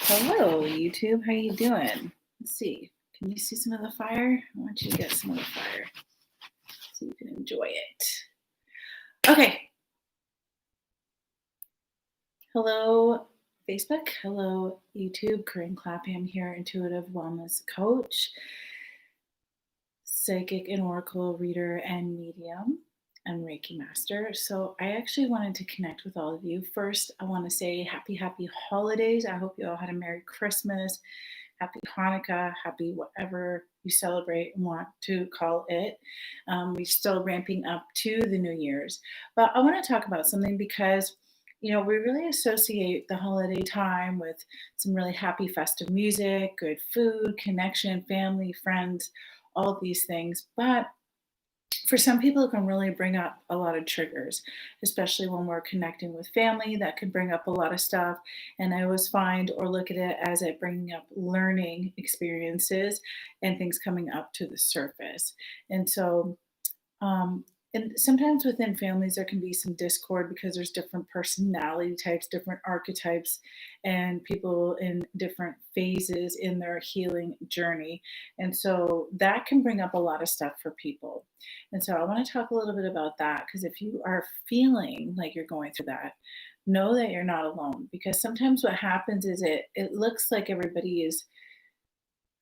Hello, YouTube. How you doing? Let's see. Can you see some of the fire? I want you to get some of the fire so you can enjoy it. Okay. Hello, Facebook. Hello, YouTube. Corinne Clapham here, intuitive wellness coach, psychic and oracle reader, and medium, and Reiki master. So I actually wanted to connect with all of you. First, I want to say happy holidays. I hope you all had a Merry Christmas, Happy Hanukkah, happy whatever you celebrate and want to call it. We're still ramping up to the New Year's. But I want to talk about something because, we really associate the holiday time with some really happy festive music, good food, connection, family, friends, all of these things. But for some people, it can really bring up a lot of triggers, especially when we're connecting with family. That can bring up a lot of stuff. And I always find or look at it as it bringing up learning experiences and things coming up to the surface. And so, and sometimes within families, there can be some discord because there's different personality types, different archetypes, and people in different phases in their healing journey. And so that can bring up a lot of stuff for people. And so I want to talk a little bit about that because if you are feeling like you're going through that, know that you're not alone. Because sometimes what happens is it looks like everybody is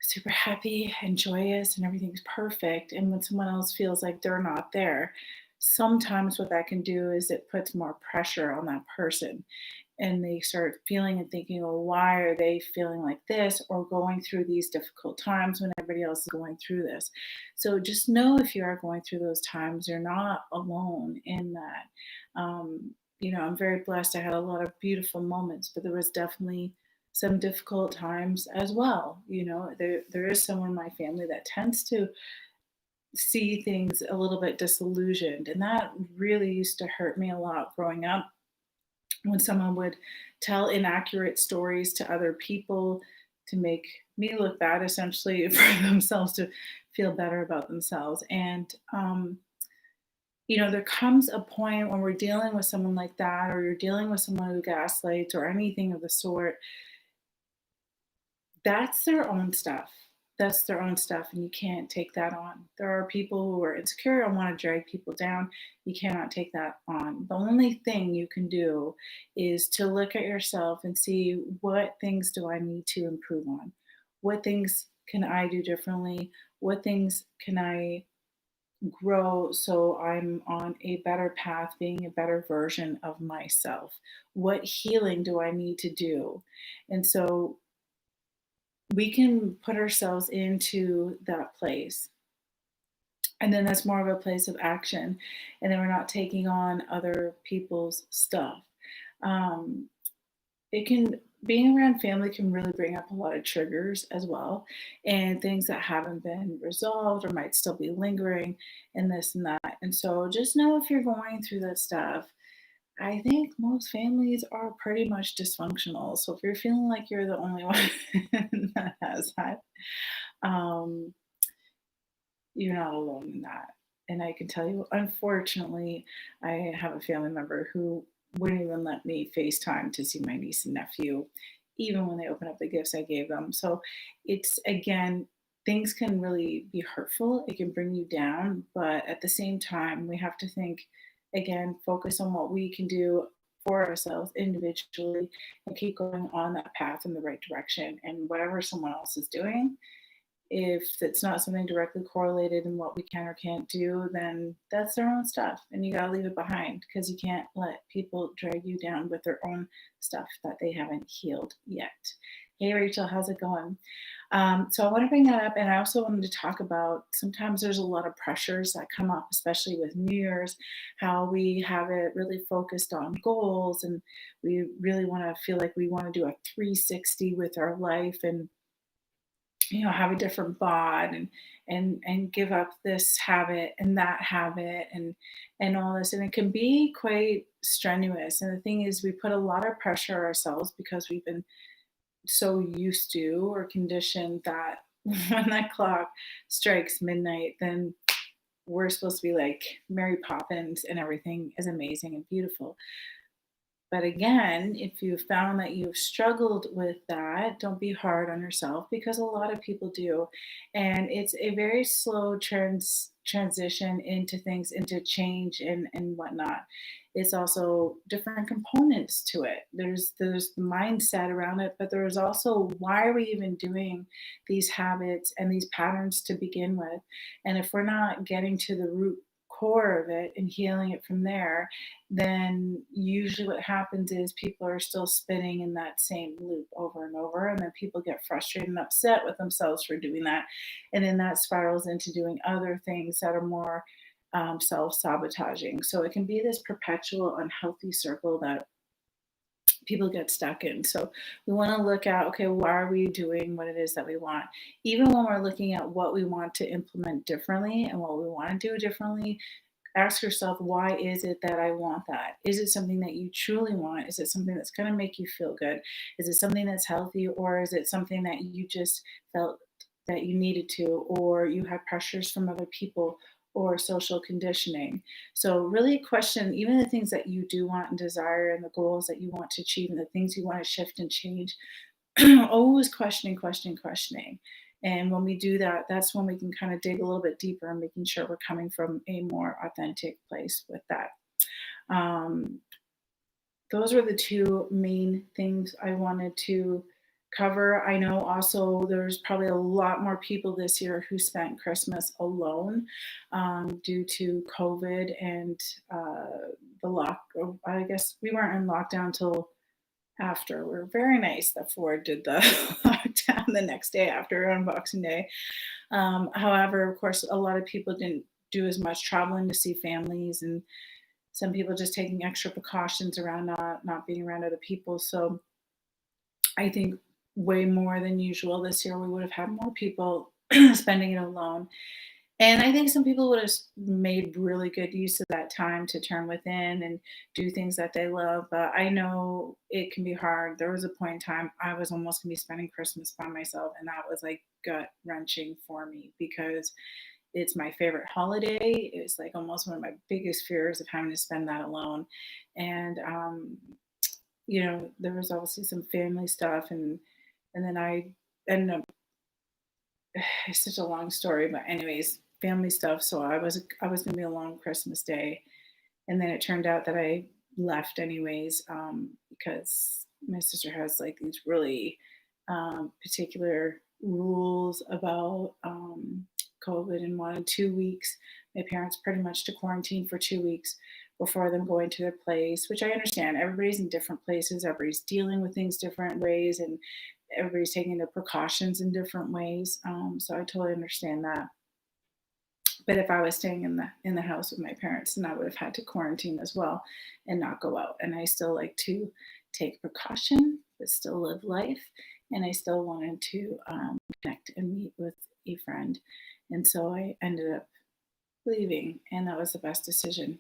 super happy and joyous and everything's perfect. And when someone else feels like they're not there, sometimes what that can do is it puts more pressure on that person. And they start feeling and thinking, well, why are they feeling like this or going through these difficult times when everybody else is going through this? So just know if you are going through those times, you're not alone in that. I'm very blessed. I had a lot of beautiful moments, but there was definitely some difficult times as well. There is someone in my family that tends to see things a little bit disillusioned, and that really used to hurt me a lot growing up when someone would tell inaccurate stories to other people to make me look bad, essentially, for themselves to feel better about themselves. And there comes a point when we're dealing with someone like that, or you're dealing with someone who gaslights or anything of the sort. That's their own stuff. That's their own stuff, and you can't take that on. There are people who are insecure and want to drag people down. You cannot take that on. The only thing you can do is to look at yourself and see, what things do I need to improve on? What things can I do differently? What things can I grow so I'm on a better path, being a better version of myself? What healing do I need to do? And so we can put ourselves into that place. And then that's more of a place of action. And then we're not taking on other people's stuff. Being around family can really bring up a lot of triggers as well, and things that haven't been resolved or might still be lingering, and this and that. And so just know if you're going through that stuff, I think most families are pretty much dysfunctional. So if you're feeling like you're the only one that has that, um, you're not alone in that. And I can tell you, unfortunately, I have a family member who wouldn't even let me FaceTime to see my niece and nephew, even when they open up the gifts I gave them. So it's, again, things can really be hurtful. It can bring you down. But at the same time, we have to think, again, focus on what we can do for ourselves individually and keep going on that path in the right direction. And whatever someone else is doing, if it's not something directly correlated in what we can or can't do, then that's their own stuff. And you got to leave it behind, because you can't let people drag you down with their own stuff that they haven't healed yet. Hey, Rachel, how's it going? So I want to bring that up. And I also wanted to talk about, sometimes there's a lot of pressures that come up, especially with New Year's, how we have it really focused on goals. And we really want to feel like we want to do a 360 with our life, and have a different bod, and give up this habit and that habit, and all this. And it can be quite strenuous. And the thing is, we put a lot of pressure on ourselves because we've been so used to or conditioned that when that clock strikes midnight, then we're supposed to be like Mary Poppins and everything is amazing and beautiful. But again, if you found that you've struggled with that, don't be hard on yourself because a lot of people do. And it's a very slow transition into things, into change and whatnot. It's also different components to it. There's the mindset around it, but there's also why are we even doing these habits and these patterns to begin with? And if we're not getting to the root core of it and healing it from there, then usually what happens is people are still spinning in that same loop over and over. And then people get frustrated and upset with themselves for doing that. And then that spirals into doing other things that are more self sabotaging. So it can be this perpetual unhealthy circle that people get stuck in. So we want to look at, okay, why are we doing what it is that we want? Even when we're looking at what we want to implement differently and what we want to do differently, ask yourself, why is it that I want that? Is it something that you truly want? Is it something that's going to make you feel good? Is it something that's healthy, or is it something that you just felt that you needed to, or you had pressures from other people or social conditioning? So really question even the things that you do want and desire and the goals that you want to achieve and the things you want to shift and change. Always questioning, questioning, questioning. And when we do that, that's when we can kind of dig a little bit deeper and making sure we're coming from a more authentic place with that. Um, those were the two main things I wanted to cover. I know also there's probably a lot more people this year who spent Christmas alone due to COVID and the lock. I guess we weren't in lockdown till after. We're very nice that Ford did the lockdown the next day after on Boxing Day. However, of course, a lot of people didn't do as much traveling to see families, and some people just taking extra precautions around not being around other people. So I think way more than usual this year, we would have had more people spending it alone. And I think some people would have made really good use of that time to turn within and do things that they love. But I know it can be hard. There was a point in time I was almost going to be spending Christmas by myself, and that was like gut wrenching for me because it's my favorite holiday. It was like almost one of my biggest fears of having to spend that alone. And, there was obviously some family stuff, and then I ended up it's such a long story, but anyways, family stuff. So I was gonna be alone Christmas Day, and then it turned out that I left anyways because my sister has like these really particular rules about COVID and wanted 2 weeks. My parents pretty much to quarantine for 2 weeks before them going to their place, which I understand. Everybody's in different places, everybody's dealing with things different ways, and everybody's taking their precautions in different ways. So I totally understand that. But if I was staying in the house with my parents, then I would have had to quarantine as well and not go out. And I still like to take precaution, but still live life. And I still wanted to connect and meet with a friend. And so I ended up leaving, and that was the best decision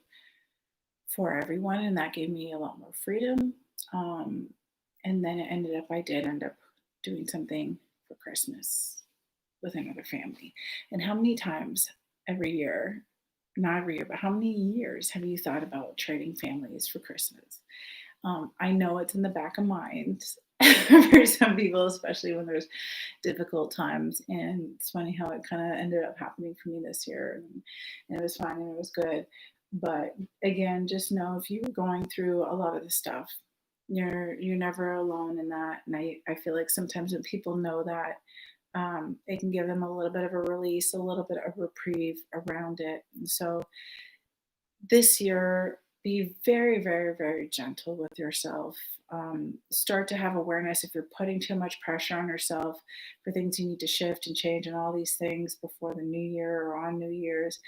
for everyone. And that gave me a lot more freedom. Um, and then it ended up, I did end up doing something for Christmas with another family. And how many times every year, not every year, but how many years have you thought about trading families for Christmas? I know it's in the back of minds for some people, especially when there's difficult times. And it's funny how it kind of ended up happening for me this year. And it was fine and it was good. But again, just know if you're going through a lot of the stuff, you're never alone in that. And I feel like sometimes when people know that, it can give them a little bit of a release, a little bit of reprieve around it. And so this year, be very, very, very gentle with yourself. Start to have awareness if you're putting too much pressure on yourself for things you need to shift and change and all these things before the new year or on New Year's.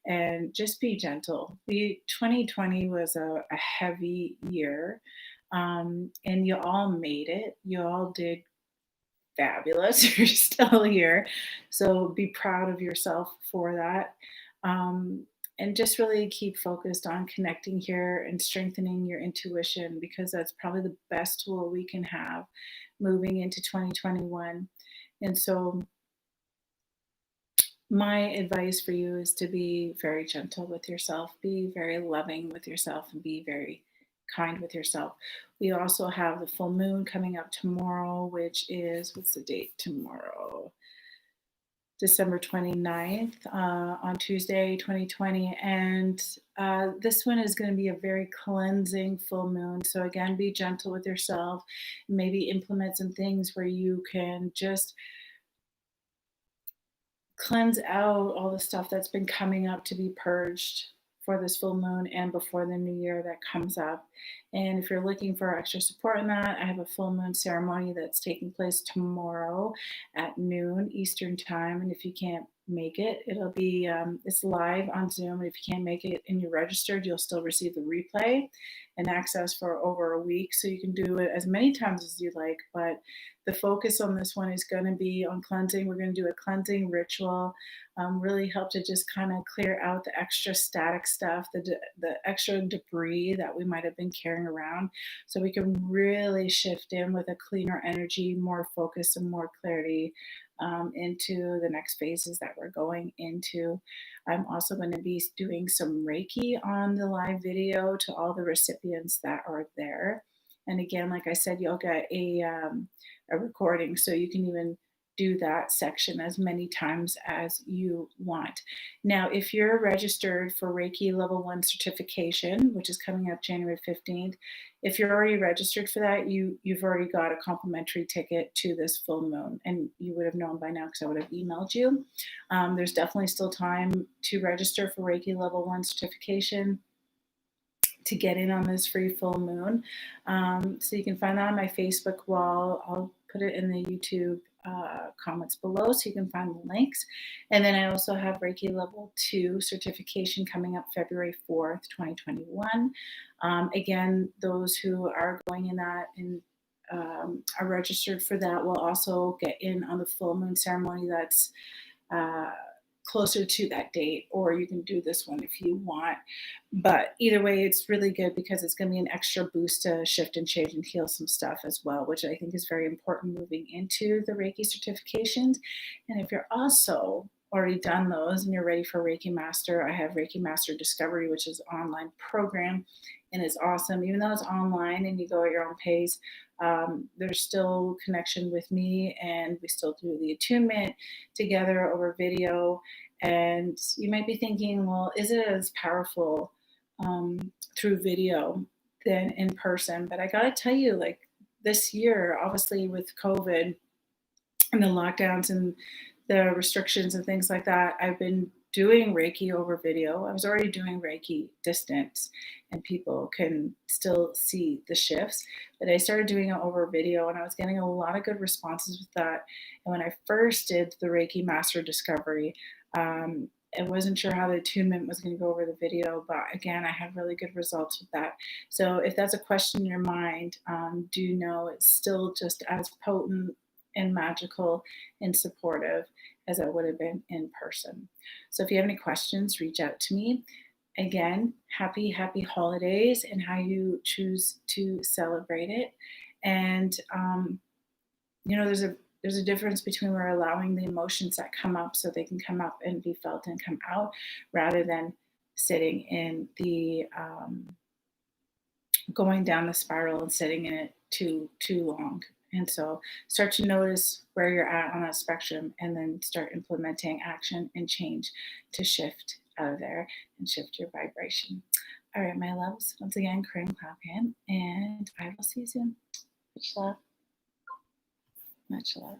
And just be gentle. 2020 was a heavy year, and you all made it. You all did fabulous. You're still here. So be proud of yourself for that. And just really keep focused on connecting here and strengthening your intuition because that's probably the best tool we can have moving into 2021. And so, my advice for you is to be very gentle with yourself, be very loving with yourself, and be very kind with yourself. We also have the full moon coming up tomorrow, which is, what's the date tomorrow? December 29th, on Tuesday, 2020. And this one is going to be a very cleansing full moon. So, again, be gentle with yourself. Maybe implement some things where you can just cleanse out all the stuff that's been coming up to be purged for this full moon and before the new year that comes up. And if you're looking for extra support in that, I have a full moon ceremony that's taking place tomorrow at noon Eastern time. And if you can't make it, it'll be it's live on Zoom. And if you can't make it and you're registered, you'll still receive the replay and access for over a week. So you can do it as many times as you like. But the focus on this one is going to be on cleansing. We're going to do a cleansing ritual, really help to just kind of clear out the extra static stuff, the extra debris that we might have been carrying around, so we can really shift in with a cleaner energy, more focus, and more clarity into the next phases that we're going into. I'm also going to be doing some Reiki on the live video to all the recipients that are there. And again, like I said, you'll get a recording, so you can even do that section as many times as you want. Now, if you're registered for Reiki Level 1 certification, which is coming up January 15th, if you're already registered for that, you've already got a complimentary ticket to this full moon, and you would have known by now because I would have emailed you. There's definitely still time to register for Reiki Level 1 certification to get in on this free full moon. So you can find that on my Facebook wall. I'll put it in the YouTube comments below so you can find the links. And then I also have Reiki Level 2 certification coming up February 4th, 2021. Again, those who are going in that and are registered for that will also get in on the full moon ceremony that's closer to that date, or you can do this one if you want. But either way, it's really good because it's going to be an extra boost to shift and change and heal some stuff as well, which I think is very important moving into the Reiki certifications. And if you're also already done those and you're ready for Reiki Master, I have Reiki Master Discovery, which is an online program, and it's awesome. Even though it's online and you go at your own pace, there's still connection with me, and we still do the attunement together over video. And you might be thinking, well, is it as powerful through video than in person? But I gotta tell you, like, this year, obviously with COVID and the lockdowns and the restrictions and things like that, I've been doing Reiki over video. I was already doing Reiki distance, and people can still see the shifts, but I started doing it over video, and I was getting a lot of good responses with that. And when I first did the Reiki Master Discovery, I wasn't sure how the attunement was going to go over the video, but again, I had really good results with that. So if that's a question in your mind, do know it's still just as potent and magical and supportive as it would have been in person. So if you have any questions, reach out to me. Again, happy holidays and how you choose to celebrate it. And there's a difference between we're allowing the emotions that come up so they can come up and be felt and come out, rather than sitting in the going down the spiral and sitting in it too long. And so start to notice where you're at on that spectrum, and then start implementing action and change to shift out of there and shift your vibration. All right, my loves, once again, Corinne Clapham, and I will see you soon. Much love. Much love.